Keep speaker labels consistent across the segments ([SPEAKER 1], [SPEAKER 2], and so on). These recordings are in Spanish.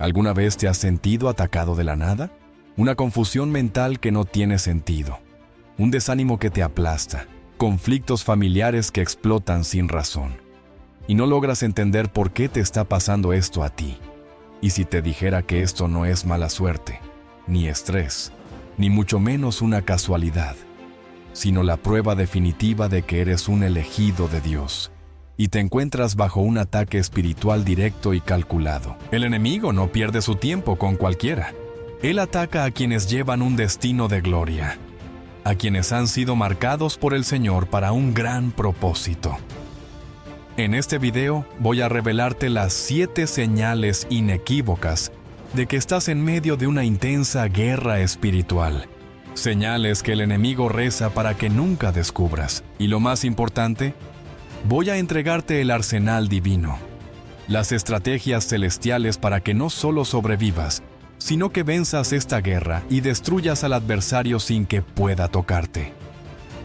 [SPEAKER 1] ¿Alguna vez te has sentido atacado de la nada? Una confusión mental que no tiene sentido, un desánimo que te aplasta, conflictos familiares que explotan sin razón. Y no logras entender por qué te está pasando esto a ti. Y si te dijera que esto no es mala suerte, ni estrés, ni mucho menos una casualidad, sino la prueba definitiva de que eres un elegido de Dios, y te encuentras bajo un ataque espiritual directo y calculado. El enemigo no pierde su tiempo con cualquiera. Él ataca a quienes llevan un destino de gloria, a quienes han sido marcados por el Señor para un gran propósito. En este video voy a revelarte las 7 señales inequívocas de que estás en medio de una intensa guerra espiritual. Señales que el enemigo reza para que nunca descubras. Y lo más importante, voy a entregarte el arsenal divino, las estrategias celestiales para que no solo sobrevivas, sino que venzas esta guerra y destruyas al adversario sin que pueda tocarte.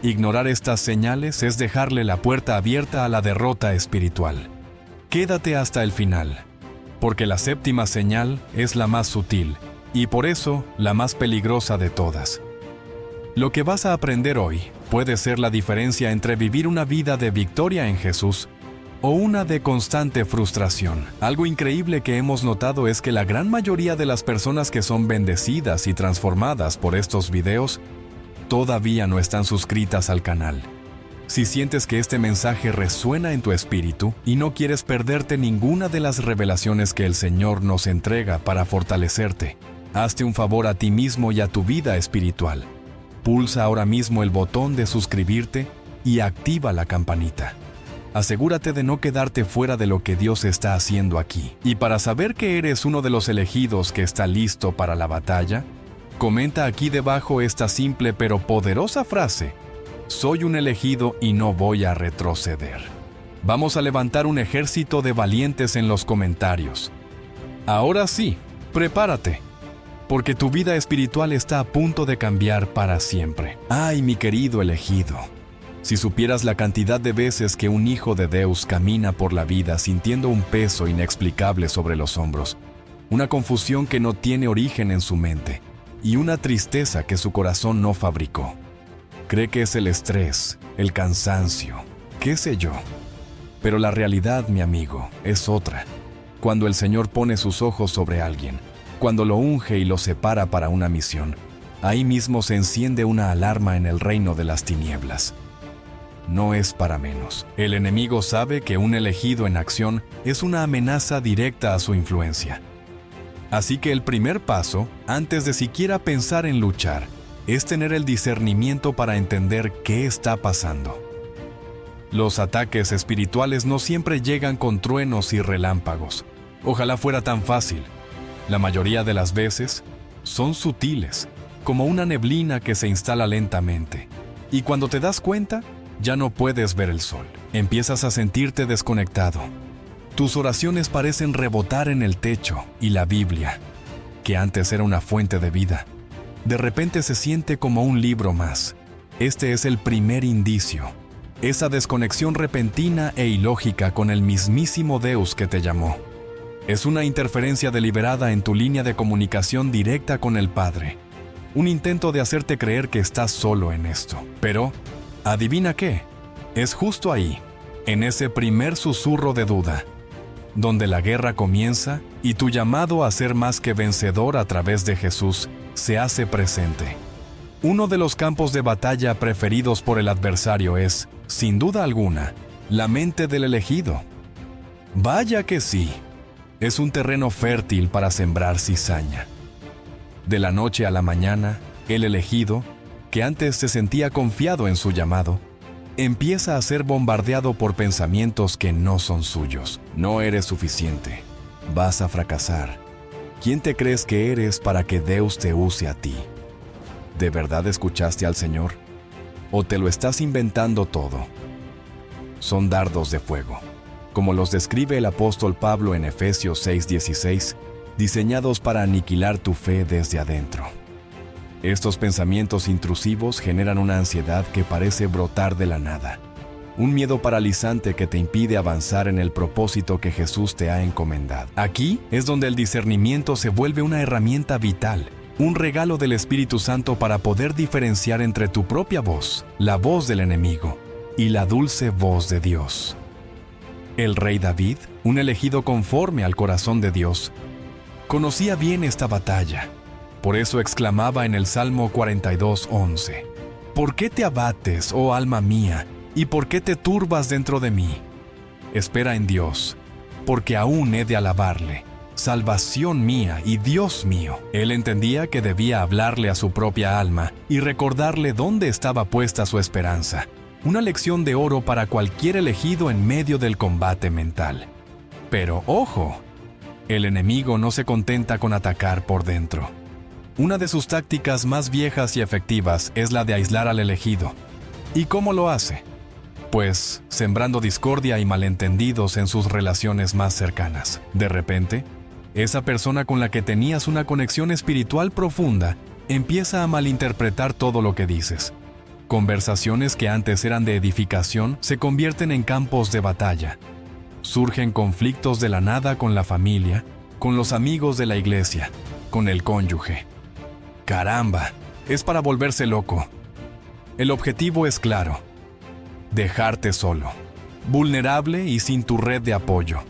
[SPEAKER 1] Ignorar estas señales es dejarle la puerta abierta a la derrota espiritual. Quédate hasta el final, porque la 7ª señal es la más sutil y por eso la más peligrosa de todas. Lo que vas a aprender hoy puede ser la diferencia entre vivir una vida de victoria en Jesús o una de constante frustración. Algo increíble que hemos notado es que la gran mayoría de las personas que son bendecidas y transformadas por estos videos todavía no están suscritas al canal. Si sientes que este mensaje resuena en tu espíritu y no quieres perderte ninguna de las revelaciones que el Señor nos entrega para fortalecerte, hazte un favor a ti mismo y a tu vida espiritual. Pulsa ahora mismo el botón de suscribirte y activa la campanita. Asegúrate de no quedarte fuera de lo que Dios está haciendo aquí. Y para saber que eres uno de los elegidos que está listo para la batalla, comenta aquí debajo esta simple pero poderosa frase: soy un elegido y no voy a retroceder. Vamos a levantar un ejército de valientes en los comentarios. Ahora sí, prepárate, porque tu vida espiritual está a punto de cambiar para siempre. ¡Ay, mi querido elegido! Si supieras la cantidad de veces que un hijo de Dios camina por la vida sintiendo un peso inexplicable sobre los hombros, una confusión que no tiene origen en su mente y una tristeza que su corazón no fabricó. Cree que es el estrés, el cansancio, qué sé yo. Pero la realidad, mi amigo, es otra. Cuando el Señor pone sus ojos sobre alguien, cuando lo unge y lo separa para una misión, ahí mismo se enciende una alarma en el reino de las tinieblas. No es para menos. El enemigo sabe que un elegido en acción es una amenaza directa a su influencia. Así que el primer paso, antes de siquiera pensar en luchar, es tener el discernimiento para entender qué está pasando. Los ataques espirituales no siempre llegan con truenos y relámpagos. Ojalá fuera tan fácil. La mayoría de las veces son sutiles, como una neblina que se instala lentamente. Y cuando te das cuenta, ya no puedes ver el sol. Empiezas a sentirte desconectado. Tus oraciones parecen rebotar en el techo y la Biblia, que antes era una fuente de vida, de repente se siente como un libro más. Este es el primer indicio. Esa desconexión repentina e ilógica con el mismísimo Dios que te llamó. Es una interferencia deliberada en tu línea de comunicación directa con el Padre. Un intento de hacerte creer que estás solo en esto. Pero, ¿adivina qué? Es justo ahí, en ese primer susurro de duda, donde la guerra comienza y tu llamado a ser más que vencedor a través de Jesús se hace presente. Uno de los campos de batalla preferidos por el adversario es, sin duda alguna, la mente del elegido. Vaya que sí, es un terreno fértil para sembrar cizaña. De la noche a la mañana, el elegido, que antes se sentía confiado en su llamado, empieza a ser bombardeado por pensamientos que no son suyos. No eres suficiente. Vas a fracasar. ¿Quién te crees que eres para que Dios te use a ti? ¿De verdad escuchaste al Señor? ¿O te lo estás inventando todo? Son dardos de fuego, como los describe el apóstol Pablo en Efesios 6:16, diseñados para aniquilar tu fe desde adentro. Estos pensamientos intrusivos generan una ansiedad que parece brotar de la nada. un miedo paralizante que te impide avanzar en el propósito que Jesús te ha encomendado. Aquí es donde el discernimiento se vuelve una herramienta vital, un regalo del Espíritu Santo para poder diferenciar entre tu propia voz, la voz del enemigo, y la dulce voz de Dios. El rey David, un elegido conforme al corazón de Dios, conocía bien esta batalla. Por eso exclamaba en el Salmo 42:11, ¿por qué te abates, oh alma mía, y por qué te turbas dentro de mí? Espera en Dios, porque aún he de alabarle, salvación mía y Dios mío. Él entendía que debía hablarle a su propia alma y recordarle dónde estaba puesta su esperanza. Una lección de oro para cualquier elegido en medio del combate mental. Pero ¡ojo! El enemigo no se contenta con atacar por dentro. Una de sus tácticas más viejas y efectivas es la de aislar al elegido. ¿Y cómo lo hace? Pues sembrando discordia y malentendidos en sus relaciones más cercanas. De repente, esa persona con la que tenías una conexión espiritual profunda empieza a malinterpretar todo lo que dices. Conversaciones que antes eran de edificación se convierten en campos de batalla. Surgen conflictos de la nada con la familia, con los amigos de la iglesia, con el cónyuge. ¡Caramba! Es para volverse loco. El objetivo es claro: dejarte solo, vulnerable y sin tu red de apoyo.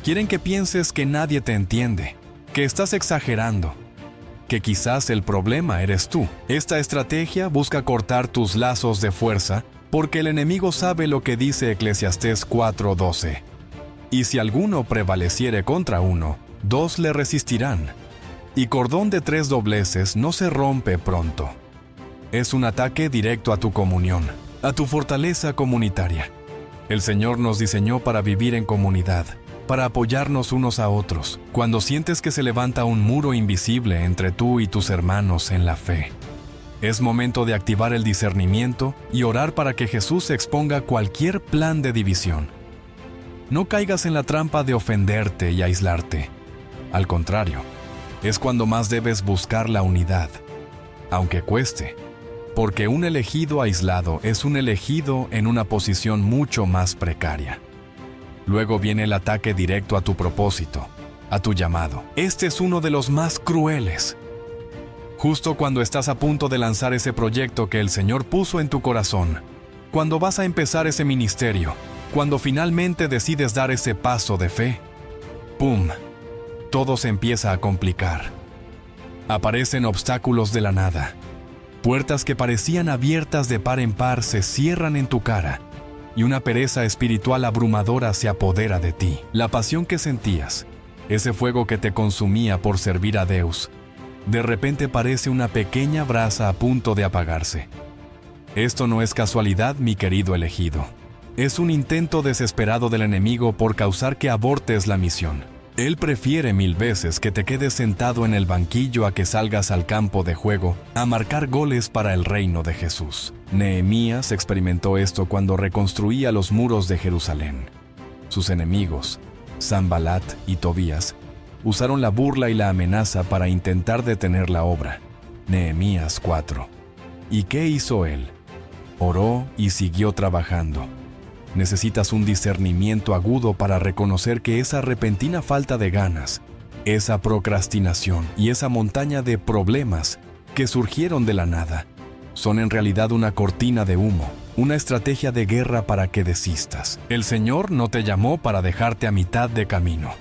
[SPEAKER 1] Quieren que pienses que nadie te entiende, que estás exagerando, que quizás el problema eres tú. Esta estrategia busca cortar tus lazos de fuerza porque el enemigo sabe lo que dice Eclesiastés 4:12. Y si alguno prevaleciere contra uno, dos le resistirán. Y cordón de 3 dobleces no se rompe pronto. Es un ataque directo a tu comunión, a tu fortaleza comunitaria. El Señor nos diseñó para vivir en comunidad, para apoyarnos unos a otros, cuando sientes que se levanta un muro invisible entre tú y tus hermanos en la fe. Es momento de activar el discernimiento y orar para que Jesús exponga cualquier plan de división. No caigas en la trampa de ofenderte y aislarte. Al contrario, es cuando más debes buscar la unidad, aunque cueste, porque un elegido aislado es un elegido en una posición mucho más precaria. Luego viene el ataque directo a tu propósito, a tu llamado. Este es uno de los más crueles. Justo cuando estás a punto de lanzar ese proyecto que el Señor puso en tu corazón, cuando vas a empezar ese ministerio, cuando finalmente decides dar ese paso de fe, ¡pum!, todo se empieza a complicar. Aparecen obstáculos de la nada. Puertas que parecían abiertas de par en par se cierran en tu cara y una pereza espiritual abrumadora se apodera de ti. La pasión que sentías, ese fuego que te consumía por servir a Dios, de repente parece una pequeña brasa a punto de apagarse. Esto no es casualidad, mi querido elegido. Es un intento desesperado del enemigo por causar que abortes la misión. Él prefiere 1000 veces que te quedes sentado en el banquillo a que salgas al campo de juego a marcar goles para el reino de Jesús. Nehemías experimentó esto cuando reconstruía los muros de Jerusalén. Sus enemigos, Sanbalat y Tobías, usaron la burla y la amenaza para intentar detener la obra. Nehemías 4. ¿Y qué hizo él? Oró y siguió trabajando. Necesitas un discernimiento agudo para reconocer que esa repentina falta de ganas, esa procrastinación y esa montaña de problemas que surgieron de la nada, son en realidad una cortina de humo, una estrategia de guerra para que desistas. El Señor no te llamó para dejarte a mitad de camino.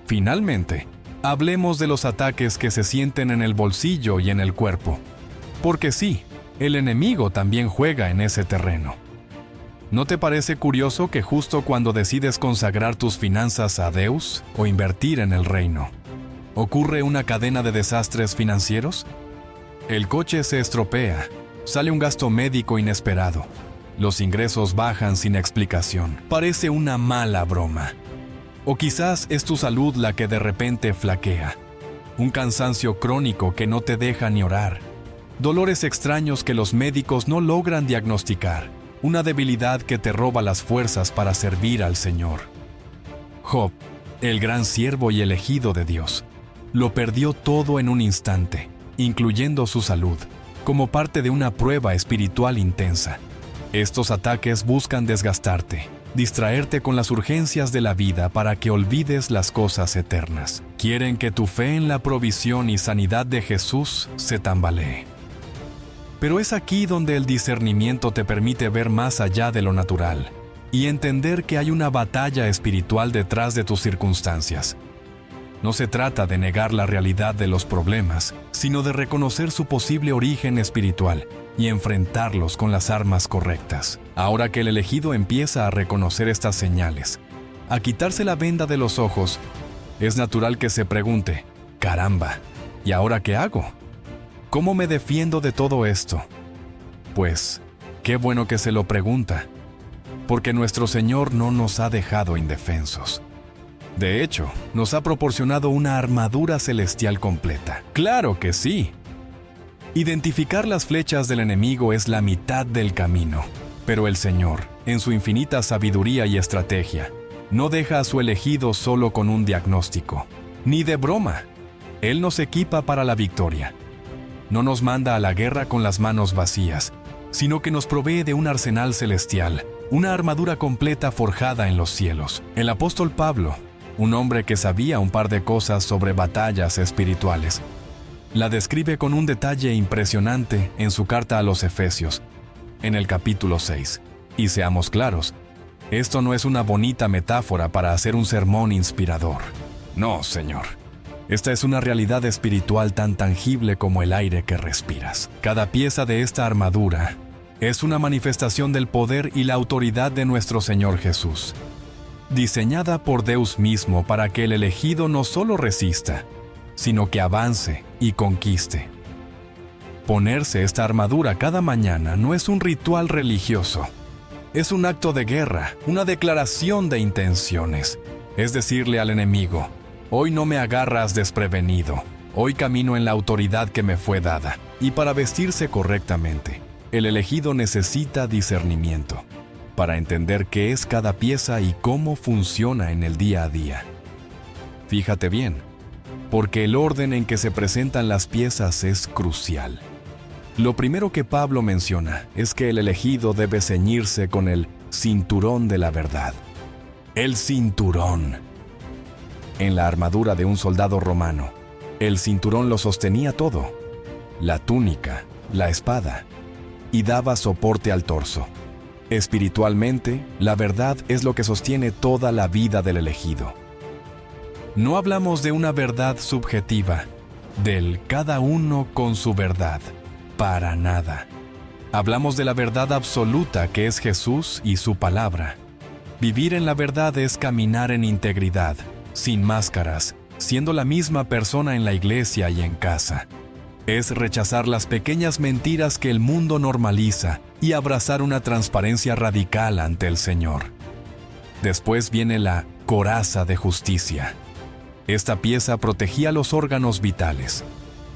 [SPEAKER 1] Finalmente, hablemos de los ataques que se sienten en el bolsillo y en el cuerpo. Porque sí, el enemigo también juega en ese terreno. ¿No te parece curioso que justo cuando decides consagrar tus finanzas a Dios o invertir en el reino, ocurre una cadena de desastres financieros? El coche se estropea, sale un gasto médico inesperado, los ingresos bajan sin explicación, parece una mala broma. O quizás es tu salud la que de repente flaquea, un cansancio crónico que no te deja ni orar, dolores extraños que los médicos no logran diagnosticar, una debilidad que te roba las fuerzas para servir al Señor. Job, el gran siervo y elegido de Dios, lo perdió todo en un instante, incluyendo su salud, como parte de una prueba espiritual intensa. Estos ataques buscan desgastarte, distraerte con las urgencias de la vida para que olvides las cosas eternas. Quieren que tu fe en la provisión y sanidad de Jesús se tambalee. Pero es aquí donde el discernimiento te permite ver más allá de lo natural y entender que hay una batalla espiritual detrás de tus circunstancias. No se trata de negar la realidad de los problemas, sino de reconocer su posible origen espiritual y enfrentarlos con las armas correctas. Ahora que el elegido empieza a reconocer estas señales, a quitarse la venda de los ojos, es natural que se pregunte, «Caramba, ¿y ahora qué hago? ¿Cómo me defiendo de todo esto?» Pues, qué bueno que se lo pregunta, porque nuestro Señor no nos ha dejado indefensos. De hecho, nos ha proporcionado una armadura celestial completa. ¡Claro que sí! Identificar las flechas del enemigo es la mitad del camino, pero el Señor, en su infinita sabiduría y estrategia, no deja a su elegido solo con un diagnóstico, ni de broma. Él nos equipa para la victoria. No nos manda a la guerra con las manos vacías, sino que nos provee de un arsenal celestial, una armadura completa forjada en los cielos. El apóstol Pablo, un hombre que sabía un par de cosas sobre batallas espirituales, la describe con un detalle impresionante en su carta a los Efesios, en el capítulo 6. Y seamos claros, esto no es una bonita metáfora para hacer un sermón inspirador. No, Señor. Esta es una realidad espiritual tan tangible como el aire que respiras. Cada pieza de esta armadura es una manifestación del poder y la autoridad de nuestro Señor Jesús, diseñada por Dios mismo para que el elegido no solo resista, sino que avance y conquiste. Ponerse esta armadura cada mañana no es un ritual religioso, es un acto de guerra, una declaración de intenciones. Es decirle al enemigo, hoy no me agarras desprevenido, hoy camino en la autoridad que me fue dada. Y para vestirse correctamente, el elegido necesita discernimiento, para entender qué es cada pieza y cómo funciona en el día a día. Fíjate bien, porque el orden en que se presentan las piezas es crucial. Lo primero que Pablo menciona es que el elegido debe ceñirse con el cinturón de la verdad. El cinturón. En la armadura de un soldado romano, el cinturón lo sostenía todo: la túnica, la espada, y daba soporte al torso. Espiritualmente, la verdad es lo que sostiene toda la vida del elegido. No hablamos de una verdad subjetiva, del cada uno con su verdad, para nada. Hablamos de la verdad absoluta que es Jesús y su palabra. Vivir en la verdad es caminar en integridad, sin máscaras, siendo la misma persona en la iglesia y en casa. Es rechazar las pequeñas mentiras que el mundo normaliza y abrazar una transparencia radical ante el Señor. Después viene la coraza de justicia. Esta pieza protegía los órganos vitales,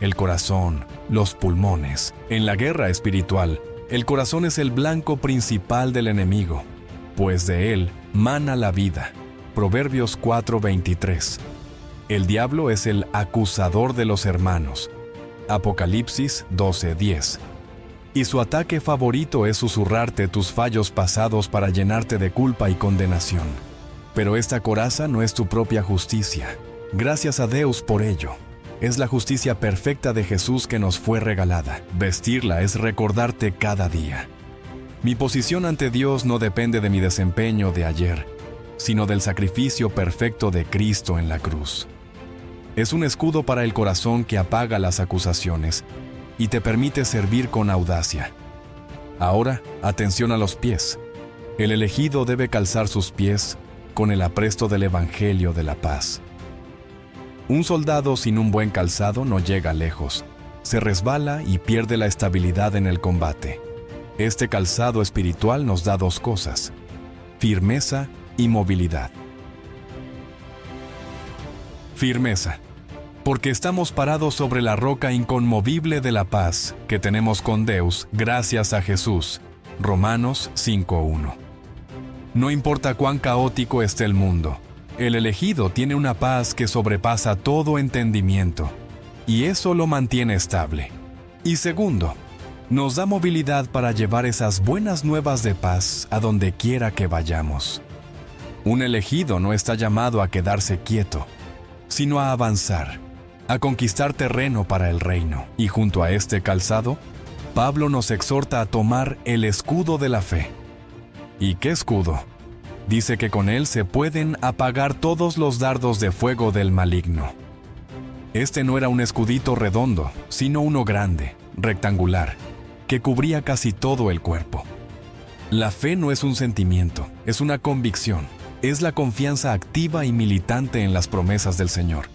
[SPEAKER 1] el corazón, los pulmones. En la guerra espiritual, el corazón es el blanco principal del enemigo, pues de él mana la vida. Proverbios 4:23. El diablo es el acusador de los hermanos. Apocalipsis 12:10. Y su ataque favorito es susurrarte tus fallos pasados para llenarte de culpa y condenación. Pero esta coraza no es tu propia justicia. Gracias a Dios por ello. Es la justicia perfecta de Jesús que nos fue regalada. Vestirla es recordarte cada día: mi posición ante Dios no depende de mi desempeño de ayer, sino del sacrificio perfecto de Cristo en la cruz. Es un escudo para el corazón que apaga las acusaciones y te permite servir con audacia. Ahora, atención a los pies. El elegido debe calzar sus pies con el apresto del Evangelio de la paz. Un soldado sin un buen calzado no llega lejos, se resbala y pierde la estabilidad en el combate. Este calzado espiritual nos da dos cosas: firmeza y movilidad. Firmeza, porque estamos parados sobre la roca inconmovible de la paz que tenemos con Dios gracias a Jesús. Romanos 5:1. No importa cuán caótico esté el mundo, el elegido tiene una paz que sobrepasa todo entendimiento, y eso lo mantiene estable. Y segundo, Nos da movilidad para llevar esas buenas nuevas de paz a donde quiera que vayamos. Un elegido no está llamado a quedarse quieto, sino a avanzar, a conquistar terreno para el reino. Y junto a este calzado, Pablo nos exhorta a tomar el escudo de la fe. ¿Y qué escudo? Dice que con él se pueden apagar todos los dardos de fuego del maligno. Este no era un escudito redondo, sino uno grande, rectangular, que cubría casi todo el cuerpo. La fe no es un sentimiento, es una convicción, es la confianza activa y militante en las promesas del Señor,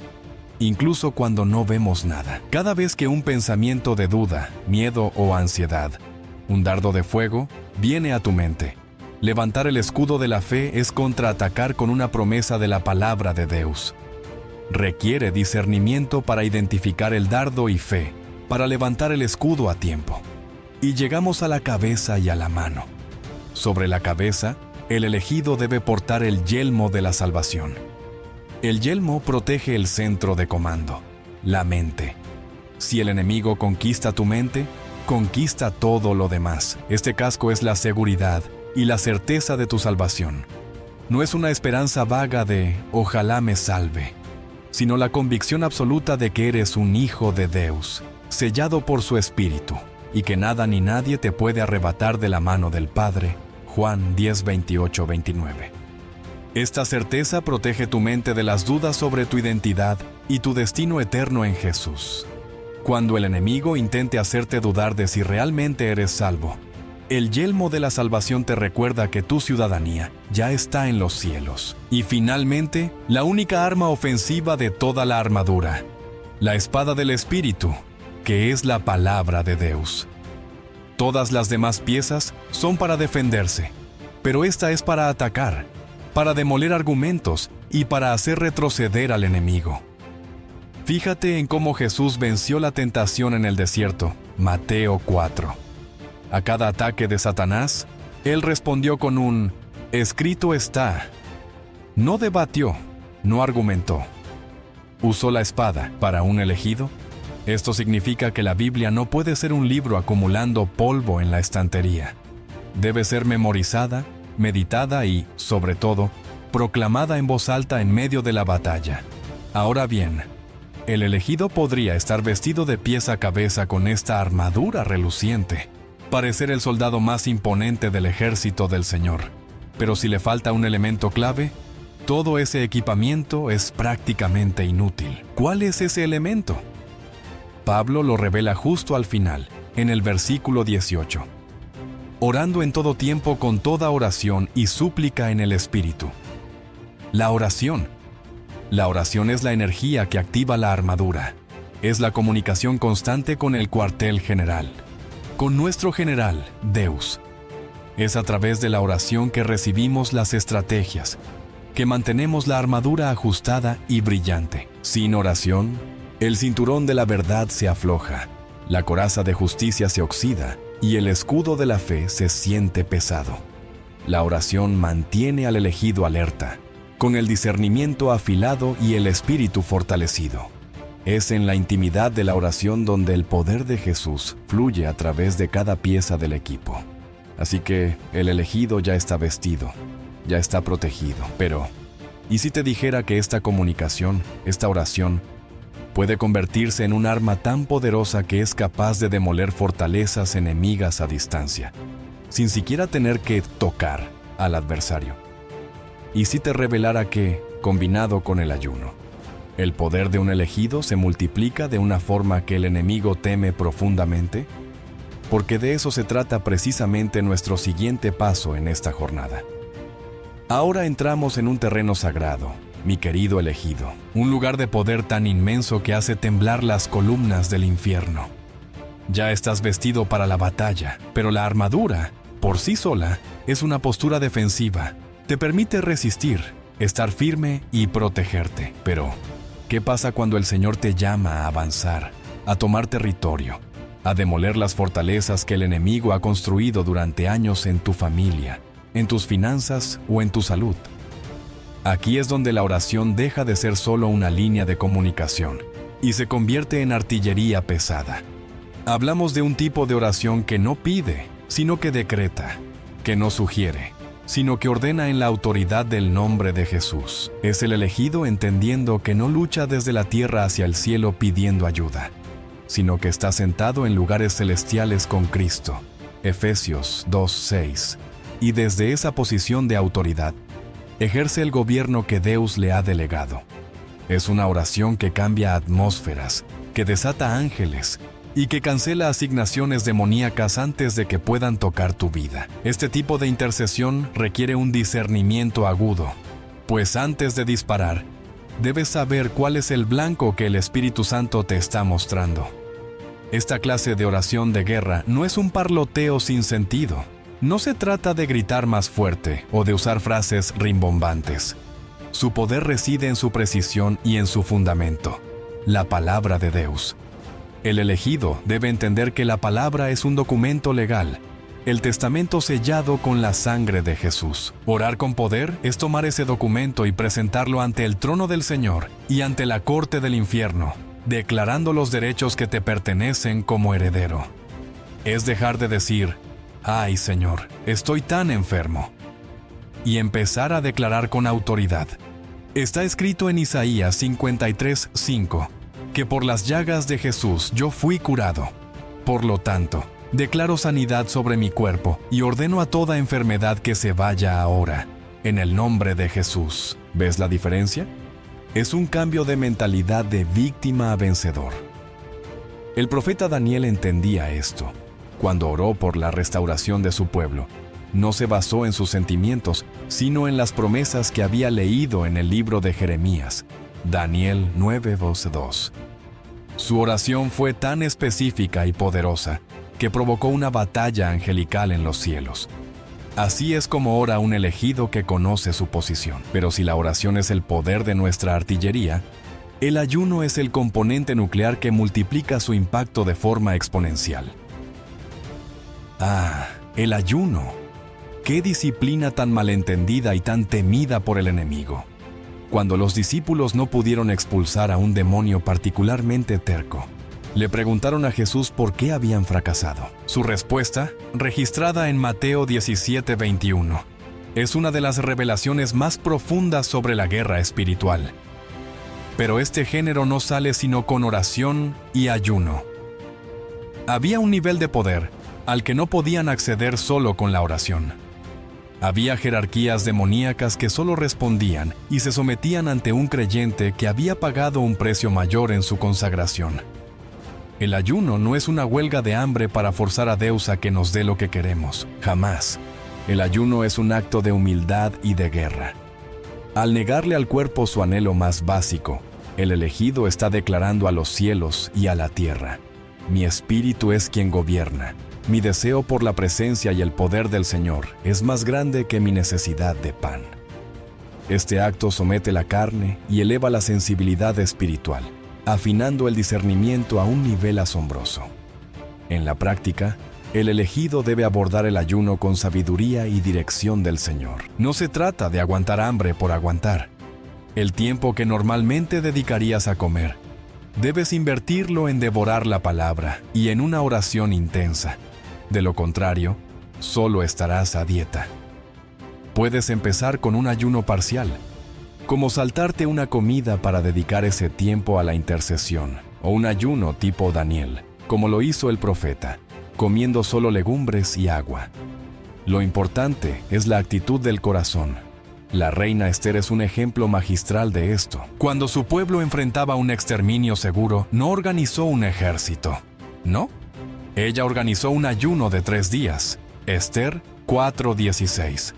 [SPEAKER 1] incluso cuando no vemos nada. Cada vez que un pensamiento de duda, miedo o ansiedad, un dardo de fuego, viene a tu mente, levantar el escudo de la fe es contraatacar con una promesa de la palabra de Dios. Requiere discernimiento para identificar el dardo y fe, para levantar el escudo a tiempo. Y llegamos a la cabeza y a la mano. Sobre la cabeza, el elegido debe portar el yelmo de la salvación. El yelmo protege el centro de comando, la mente. Si el enemigo conquista tu mente, conquista todo lo demás. Este casco es la seguridad y la certeza de tu salvación. No es una esperanza vaga de «ojalá me salve», sino la convicción absoluta de que eres un hijo de Dios, sellado por su Espíritu, y que nada ni nadie te puede arrebatar de la mano del Padre. Juan 10, 28, 29. Esta certeza protege tu mente de las dudas sobre tu identidad y tu destino eterno en Jesús. Cuando el enemigo intente hacerte dudar de si realmente eres salvo, el yelmo de la salvación te recuerda que tu ciudadanía ya está en los cielos. Y finalmente, la única arma ofensiva de toda la armadura, la espada del Espíritu, que es la palabra de Dios. Todas las demás piezas son para defenderse, pero esta es para atacar, para demoler argumentos y para hacer retroceder al enemigo. Fíjate en cómo Jesús venció la tentación en el desierto, Mateo 4. A cada ataque de Satanás, Él respondió con un «escrito está». No debatió, no argumentó. Usó la espada para un elegido. Esto significa que la Biblia no puede ser un libro acumulando polvo en la estantería. Debe ser memorizada, meditada y, sobre todo, proclamada en voz alta en medio de la batalla. Ahora bien, el elegido podría estar vestido de pies a cabeza con esta armadura reluciente, parecer el soldado más imponente del ejército del Señor. Pero si le falta un elemento clave, todo ese equipamiento es prácticamente inútil. ¿Cuál es ese elemento? Pablo lo revela justo al final, en el versículo 18. Orando en todo tiempo con toda oración y súplica en el Espíritu. La oración. La oración es la energía que activa la armadura. Es la comunicación constante con el cuartel general, con nuestro general, Dios. Es a través de la oración que recibimos las estrategias, que mantenemos la armadura ajustada y brillante. Sin oración, el cinturón de la verdad se afloja, la coraza de justicia se oxida y el escudo de la fe se siente pesado. La oración mantiene al elegido alerta, con el discernimiento afilado y el espíritu fortalecido. Es en la intimidad de la oración donde el poder de Jesús fluye a través de cada pieza del equipo. Así que el elegido ya está vestido, ya está protegido. Pero, ¿y si te dijera que esta comunicación, esta oración, puede convertirse en un arma tan poderosa que es capaz de demoler fortalezas enemigas a distancia, sin siquiera tener que tocar al adversario? ¿Y si te revelara que, combinado con el ayuno, el poder de un elegido se multiplica de una forma que el enemigo teme profundamente? Porque de eso se trata precisamente nuestro siguiente paso en esta jornada. Ahora entramos en un terreno sagrado, mi querido elegido, un lugar de poder tan inmenso que hace temblar las columnas del infierno. Ya estás vestido para la batalla, pero la armadura, por sí sola, es una postura defensiva. Te permite resistir, estar firme y protegerte. Pero, ¿qué pasa cuando el Señor te llama a avanzar, a tomar territorio, a demoler las fortalezas que el enemigo ha construido durante años en tu familia, en tus finanzas o en tu salud? Aquí es donde la oración deja de ser solo una línea de comunicación y se convierte en artillería pesada. Hablamos de un tipo de oración que no pide, sino que decreta, que no sugiere, sino que ordena en la autoridad del nombre de Jesús. Es el elegido entendiendo que no lucha desde la tierra hacia el cielo pidiendo ayuda, sino que está sentado en lugares celestiales con Cristo. Efesios 2:6. Y desde esa posición de autoridad, ejerce el gobierno que Dios le ha delegado. Es una oración que cambia atmósferas, que desata ángeles y que cancela asignaciones demoníacas antes de que puedan tocar tu vida. Este tipo de intercesión requiere un discernimiento agudo, pues antes de disparar, debes saber cuál es el blanco que el Espíritu Santo te está mostrando. Esta clase de oración de guerra no es un parloteo sin sentido. No se trata de gritar más fuerte o de usar frases rimbombantes. Su poder reside en su precisión y en su fundamento, la palabra de Dios. El elegido debe entender que la palabra es un documento legal, el testamento sellado con la sangre de Jesús. Orar con poder es tomar ese documento y presentarlo ante el trono del Señor y ante la corte del infierno, declarando los derechos que te pertenecen como heredero. Es dejar de decir, «Ay, Señor, estoy tan enfermo», y empezar a declarar con autoridad. Está escrito en Isaías 53:5, que por las llagas de Jesús yo fui curado. Por lo tanto, declaro sanidad sobre mi cuerpo y ordeno a toda enfermedad que se vaya ahora, en el nombre de Jesús. ¿Ves la diferencia? Es un cambio de mentalidad de víctima a vencedor. El profeta Daniel entendía esto. Cuando oró por la restauración de su pueblo, no se basó en sus sentimientos, sino en las promesas que había leído en el libro de Jeremías, Daniel 9:2. Su oración fue tan específica y poderosa que provocó una batalla angelical en los cielos. Así es como ora un elegido que conoce su posición. Pero si la oración es el poder de nuestra artillería, el ayuno es el componente nuclear que multiplica su impacto de forma exponencial. El ayuno. ¡Qué disciplina tan malentendida y tan temida por el enemigo! Cuando los discípulos no pudieron expulsar a un demonio particularmente terco, le preguntaron a Jesús por qué habían fracasado. Su respuesta, registrada en Mateo 17:21, es una de las revelaciones más profundas sobre la guerra espiritual. Pero este género no sale sino con oración y ayuno. Había un nivel de poder al que no podían acceder solo con la oración. Había jerarquías demoníacas que solo respondían y se sometían ante un creyente que había pagado un precio mayor en su consagración. El ayuno no es una huelga de hambre para forzar a Dios a que nos dé lo que queremos. Jamás. El ayuno es un acto de humildad y de guerra. Al negarle al cuerpo su anhelo más básico, el elegido está declarando a los cielos y a la tierra: mi espíritu es quien gobierna. Mi deseo por la presencia y el poder del Señor es más grande que mi necesidad de pan. Este acto somete la carne y eleva la sensibilidad espiritual, afinando el discernimiento a un nivel asombroso. En la práctica, el elegido debe abordar el ayuno con sabiduría y dirección del Señor. No se trata de aguantar hambre por aguantar. El tiempo que normalmente dedicarías a comer, debes invertirlo en devorar la palabra y en una oración intensa. De lo contrario, solo estarás a dieta. Puedes empezar con un ayuno parcial, como saltarte una comida para dedicar ese tiempo a la intercesión, o un ayuno tipo Daniel, como lo hizo el profeta, comiendo solo legumbres y agua. Lo importante es la actitud del corazón. La reina Esther es un ejemplo magistral de esto. Cuando su pueblo enfrentaba un exterminio seguro, no organizó un ejército, ¿no? Ella organizó un ayuno de 3 días. Esther 4:16.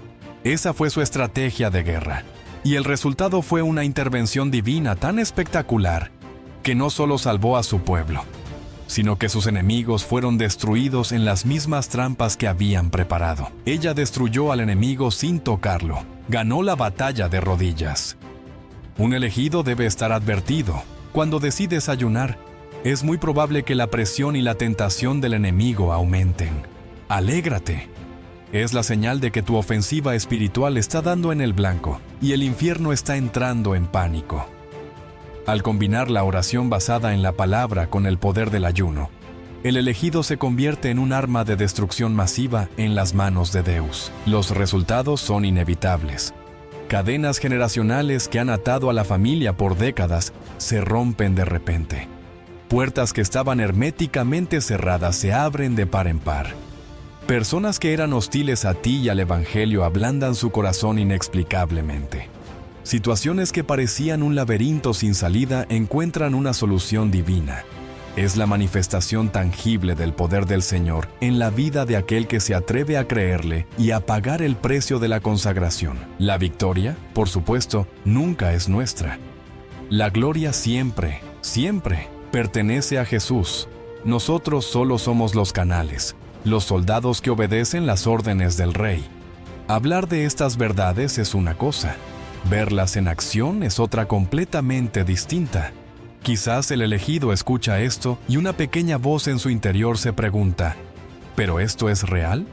[SPEAKER 1] Esa fue su estrategia de guerra. Y el resultado fue una intervención divina tan espectacular que no solo salvó a su pueblo, sino que sus enemigos fueron destruidos en las mismas trampas que habían preparado. Ella destruyó al enemigo sin tocarlo. Ganó la batalla de rodillas. Un elegido debe estar advertido. Cuando decides ayunar, es muy probable que la presión y la tentación del enemigo aumenten. Alégrate. Es la señal de que tu ofensiva espiritual está dando en el blanco y el infierno está entrando en pánico. Al combinar la oración basada en la palabra con el poder del ayuno, el elegido se convierte en un arma de destrucción masiva en las manos de Deus. Los resultados son inevitables. Cadenas generacionales que han atado a la familia por décadas se rompen de repente. Puertas que estaban herméticamente cerradas se abren de par en par. Personas que eran hostiles a ti y al Evangelio ablandan su corazón inexplicablemente. Situaciones que parecían un laberinto sin salida encuentran una solución divina. Es la manifestación tangible del poder del Señor en la vida de aquel que se atreve a creerle y a pagar el precio de la consagración. La victoria, por supuesto, nunca es nuestra. La gloria siempre, siempre pertenece a Jesús. Nosotros solo somos los canales, los soldados que obedecen las órdenes del Rey. Hablar de estas verdades es una cosa, verlas en acción es otra completamente distinta. Quizás el elegido escucha esto y una pequeña voz en su interior se pregunta, ¿pero esto es real?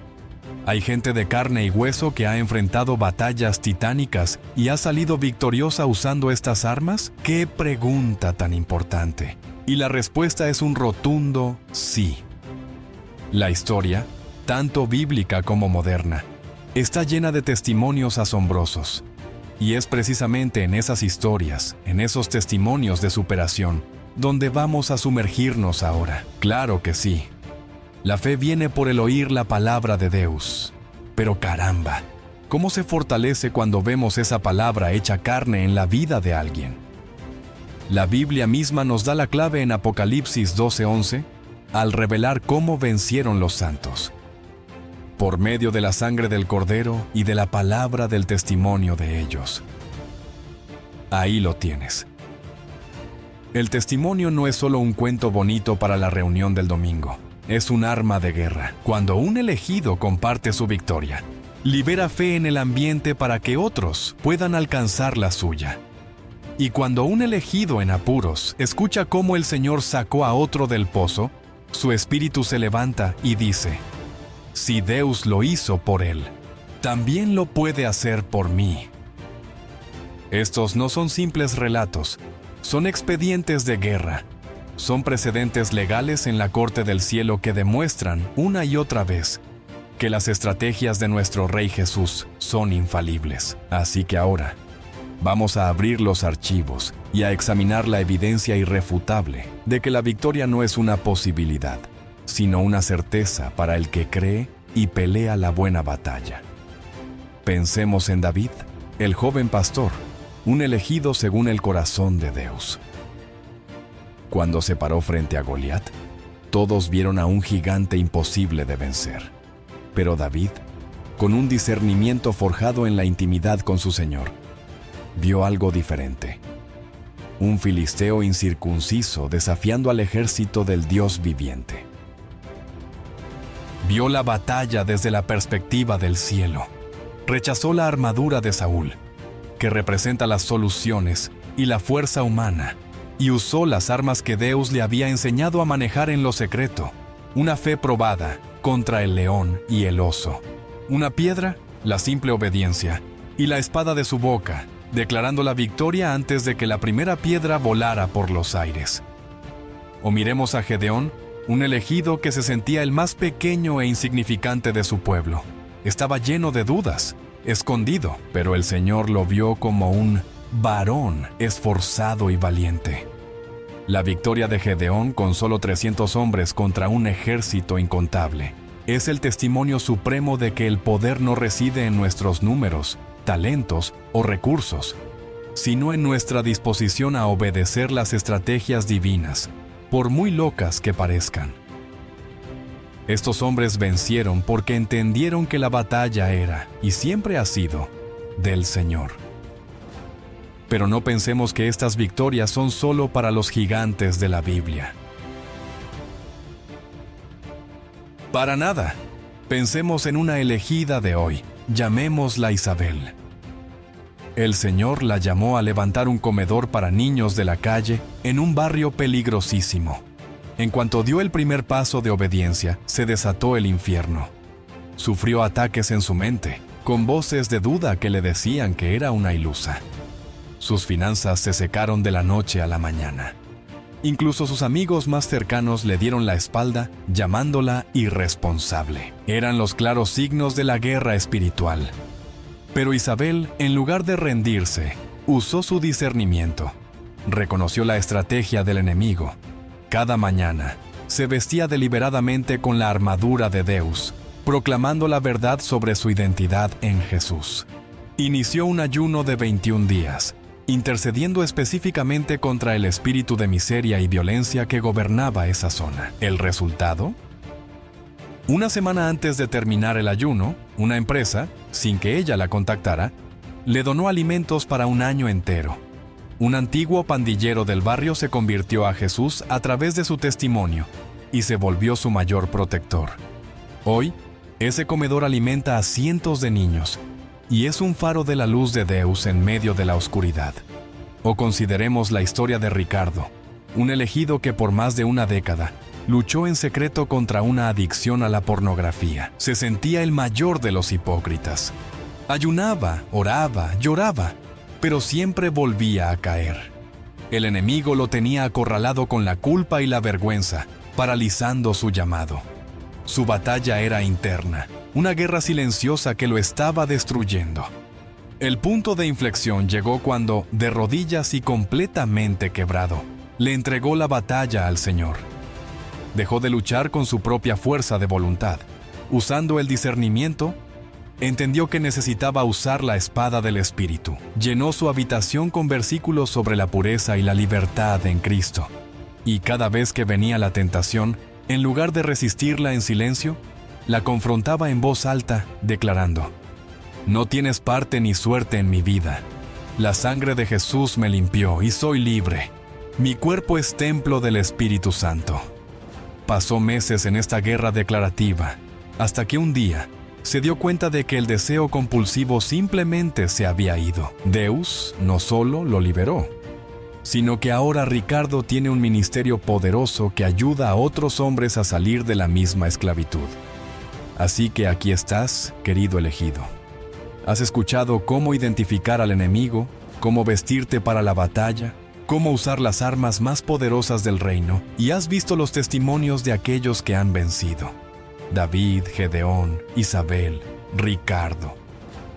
[SPEAKER 1] Hay gente de carne y hueso que ha enfrentado batallas titánicas y ha salido victoriosa usando estas armas. ¡Qué pregunta tan importante! Y la respuesta es un rotundo sí. La historia, tanto bíblica como moderna, está llena de testimonios asombrosos. Y es precisamente en esas historias, en esos testimonios de superación, donde vamos a sumergirnos ahora. Claro que sí. La fe viene por el oír la palabra de Deus. Pero caramba, ¿cómo se fortalece cuando vemos esa palabra hecha carne en la vida de alguien? La Biblia misma nos da la clave en Apocalipsis 12:11, al revelar cómo vencieron los santos. Por medio de la sangre del Cordero y de la palabra del testimonio de ellos. Ahí lo tienes. El testimonio no es solo un cuento bonito para la reunión del domingo. Es un arma de guerra. Cuando un elegido comparte su victoria, libera fe en el ambiente para que otros puedan alcanzar la suya. Y cuando un elegido en apuros escucha cómo el Señor sacó a otro del pozo, su espíritu se levanta y dice: si Deus lo hizo por él, también lo puede hacer por mí. Estos no son simples relatos, son expedientes de guerra. Son precedentes legales en la corte del cielo que demuestran una y otra vez que las estrategias de nuestro Rey Jesús son infalibles. Así que ahora, vamos a abrir los archivos y a examinar la evidencia irrefutable de que la victoria no es una posibilidad, sino una certeza para el que cree y pelea la buena batalla. Pensemos en David, el joven pastor, un elegido según el corazón de Deus. Cuando se paró frente a Goliat, todos vieron a un gigante imposible de vencer. Pero David, con un discernimiento forjado en la intimidad con su Señor, vio algo diferente. Un filisteo incircunciso desafiando al ejército del Dios viviente. Vio la batalla desde la perspectiva del cielo. Rechazó la armadura de Saúl, que representa las soluciones y la fuerza humana, y usó las armas que Deus le había enseñado a manejar en lo secreto. Una fe probada contra el león y el oso. Una piedra, la simple obediencia, y la espada de su boca, declarando la victoria antes de que la primera piedra volara por los aires. O miremos a Gedeón, un elegido que se sentía el más pequeño e insignificante de su pueblo. Estaba lleno de dudas, escondido, pero el Señor lo vio como un varón esforzado y valiente. La victoria de Gedeón con solo 300 hombres contra un ejército incontable es el testimonio supremo de que el poder no reside en nuestros números, talentos o recursos, sino en nuestra disposición a obedecer las estrategias divinas, por muy locas que parezcan. Estos hombres vencieron porque entendieron que la batalla era, y siempre ha sido, del Señor. Pero no pensemos que estas victorias son solo para los gigantes de la Biblia. Para nada. Pensemos en una elegida de hoy, llamémosla Isabel. El Señor la llamó a levantar un comedor para niños de la calle en un barrio peligrosísimo. En cuanto dio el primer paso de obediencia, se desató el infierno. Sufrió ataques en su mente, con voces de duda que le decían que era una ilusa. Sus finanzas se secaron de la noche a la mañana. Incluso sus amigos más cercanos le dieron la espalda, llamándola irresponsable. Eran los claros signos de la guerra espiritual. Pero Isabel, en lugar de rendirse, usó su discernimiento. Reconoció la estrategia del enemigo. Cada mañana, se vestía deliberadamente con la armadura de Deus, proclamando la verdad sobre su identidad en Jesús. Inició un ayuno de 21 días, intercediendo específicamente contra el espíritu de miseria y violencia que gobernaba esa zona. ¿El resultado? Una semana antes de terminar el ayuno, una empresa, sin que ella la contactara, le donó alimentos para un año entero. Un antiguo pandillero del barrio se convirtió a Jesús a través de su testimonio y se volvió su mayor protector. Hoy, ese comedor alimenta a cientos de niños y es un faro de la luz de Deus en medio de la oscuridad. O consideremos la historia de Ricardo, un elegido que por más de una década luchó en secreto contra una adicción a la pornografía. Se sentía el mayor de los hipócritas. Ayunaba, oraba, lloraba, pero siempre volvía a caer. El enemigo lo tenía acorralado con la culpa y la vergüenza, paralizando su llamado. Su batalla era interna, una guerra silenciosa que lo estaba destruyendo. El punto de inflexión llegó cuando, de rodillas y completamente quebrado, le entregó la batalla al Señor. Dejó de luchar con su propia fuerza de voluntad. Usando el discernimiento, entendió que necesitaba usar la espada del Espíritu. Llenó su habitación con versículos sobre la pureza y la libertad en Cristo. Y cada vez que venía la tentación, en lugar de resistirla en silencio, la confrontaba en voz alta, declarando: «No tienes parte ni suerte en mi vida. La sangre de Jesús me limpió y soy libre. Mi cuerpo es templo del Espíritu Santo». Pasó meses en esta guerra declarativa, hasta que un día se dio cuenta de que el deseo compulsivo simplemente se había ido. Deus no solo lo liberó, sino que ahora Ricardo tiene un ministerio poderoso que ayuda a otros hombres a salir de la misma esclavitud. Así que aquí estás, querido elegido. ¿Has escuchado cómo identificar al enemigo, cómo vestirte para la batalla, cómo usar las armas más poderosas del reino, y has visto los testimonios de aquellos que han vencido? David, Gedeón, Isabel, Ricardo.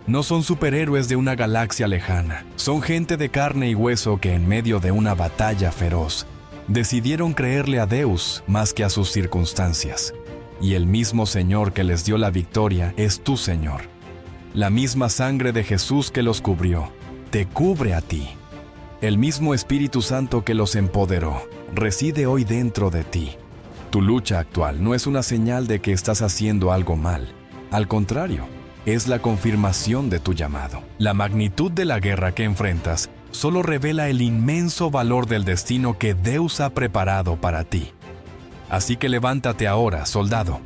[SPEAKER 1] No son superhéroes de una galaxia lejana, son gente de carne y hueso que en medio de una batalla feroz decidieron creerle a Deus más que a sus circunstancias. Y el mismo Señor que les dio la victoria es tu Señor. La misma sangre de Jesús que los cubrió, te cubre a ti. El mismo Espíritu Santo que los empoderó, reside hoy dentro de ti. Tu lucha actual no es una señal de que estás haciendo algo mal. Al contrario, es la confirmación de tu llamado. La magnitud de la guerra que enfrentas solo revela el inmenso valor del destino que Deus ha preparado para ti. Así que levántate ahora, soldado.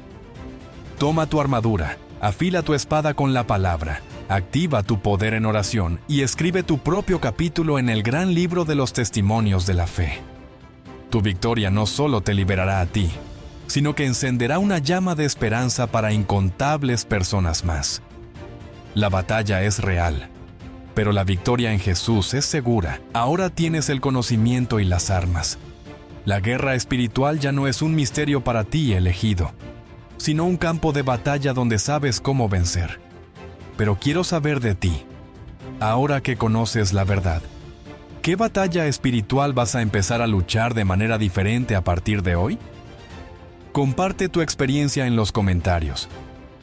[SPEAKER 1] Toma tu armadura, afila tu espada con la palabra, activa tu poder en oración y escribe tu propio capítulo en el gran libro de los testimonios de la fe. Tu victoria no solo te liberará a ti, sino que encenderá una llama de esperanza para incontables personas más. La batalla es real, pero la victoria en Jesús es segura. Ahora tienes el conocimiento y las armas. La guerra espiritual ya no es un misterio para ti, elegido, sino un campo de batalla donde sabes cómo vencer. Pero quiero saber de ti, ahora que conoces la verdad, ¿qué batalla espiritual vas a empezar a luchar de manera diferente a partir de hoy? Comparte tu experiencia en los comentarios.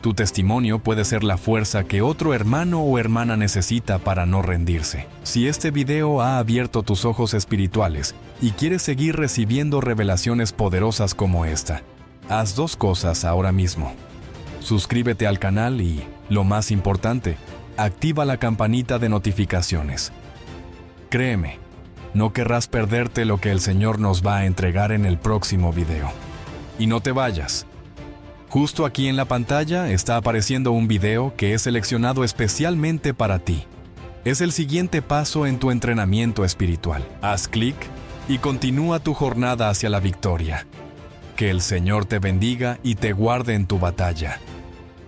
[SPEAKER 1] Tu testimonio puede ser la fuerza que otro hermano o hermana necesita para no rendirse. Si este video ha abierto tus ojos espirituales y quieres seguir recibiendo revelaciones poderosas como esta, haz dos cosas ahora mismo. Suscríbete al canal y, lo más importante, activa la campanita de notificaciones. Créeme, no querrás perderte lo que el Señor nos va a entregar en el próximo video. Y no te vayas. Justo aquí en la pantalla está apareciendo un video que he seleccionado especialmente para ti. Es el siguiente paso en tu entrenamiento espiritual. Haz clic y continúa tu jornada hacia la victoria. Que el Señor te bendiga y te guarde en tu batalla.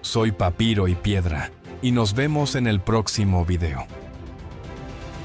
[SPEAKER 1] Soy Papiro y Piedra, y nos vemos en el próximo video.